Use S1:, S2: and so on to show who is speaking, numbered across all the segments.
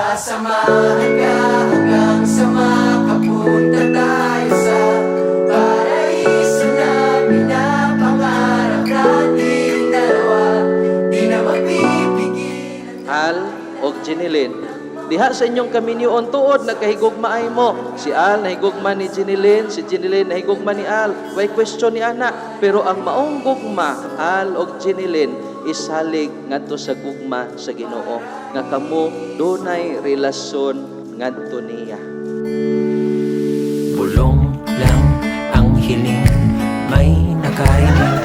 S1: Sasamahan ka hanggang sa makapunta tayo sa paraiso na pinapangarap nating dalawa. Di na mapipigilan.
S2: Al o Jinilin, diha sa inyong kaminyoon tuod nagkahigugmaay mo. Si Al nahigugma ni Jinilin, si Jinilin nahigugma ni Al. Way question ni ana, pero ang maong gugma Al o Jinilin isalig ngadto sa gugma sa Ginoo nga kamo dunay relasyon ngadto niya.
S3: Bulong lang ang hiling, may nakarinig.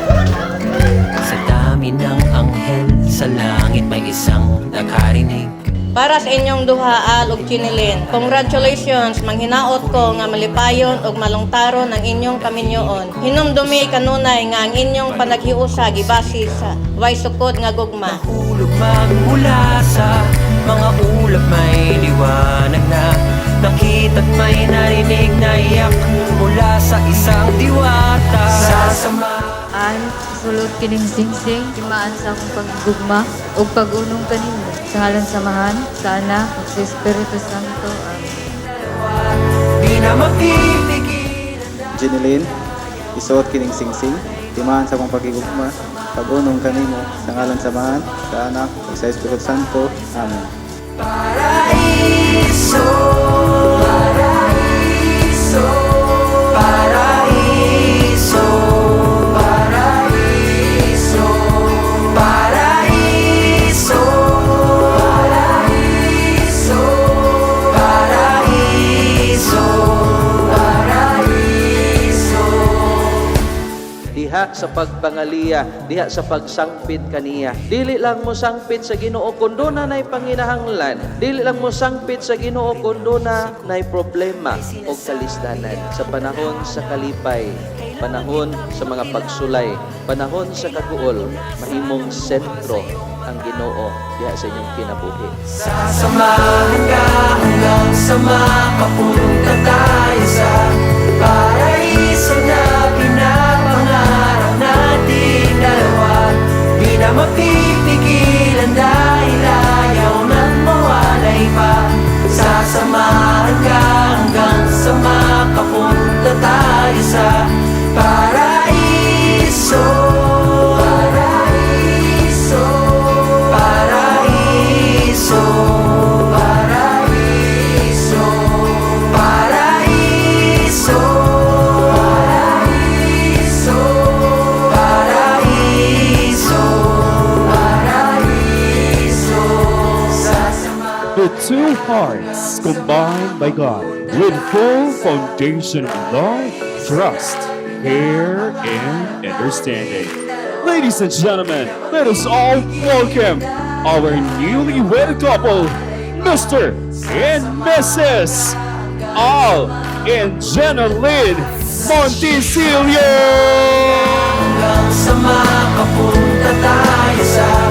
S3: Sa dami ng anghel sa langit may isang nakarinig.
S4: Para sa inyong duha, Al ug Chinilin, congratulations, manghinaot ko nga malipayon ug malungtaron ang inyong kaminyoon. Hinumdumi kanunay nga ang inyong panaghiusa gibase sa way sukod nga gugma.
S3: Nahulog magmula sa mga ulap, may liwanag na nakita't may narinig na iyak mula sa isang diwata. Sasama
S5: An, sulod kining singsing, timaan sa akong paggugma o pag-unong kanimo. Sa halang samahan, sa Anak, at sa Espiritu Santo. Amen.
S3: di na mapipigilan.
S6: Jinilin, isuot kining singsing, timaan sa akong pagigugma, pag-unong kanimo, sa ngalan samahan, sa Anak, ug sa Espiritu Santo. Amen.
S1: Paraiso, paraiso, paraiso, paraiso, paraiso, paraiso, paraiso, paraiso.
S2: Diha sa pagpangaliya, diha sa pagsangpit kaniya. Dili lang mo sangpit sa Ginoo kundo na nay panginahanglan. Dili lang mo sangpit sa Ginoo kundo na nay problema o kalisdanan. Sa panahon sa kalipay, panahon sa mga pagsulay, panahon sa kaguol, mahimong sentro ang Ginoo diha sa inyong kinabuhi.
S1: Sasamahan ka hanggang sa makapunta tayo sa paraiso na pinapangarap nating dalawa. Di na mapipigilan dahil ayaw nang mawalay pa. Sasamahan ka hanggang sa makapunta tayo sa paraiso. Paraiso, paraiso, paraiso, paraiso, paraiso, paraiso, paraiso.
S7: The two hearts combined by God with full foundation of love, trust, care, and understanding. Ladies and gentlemen, let us all welcome our newly wedded couple, Mr. and Mrs. Al and Jenna Lynn Monticelio!
S1: Hanggang sa makapunta tayo sa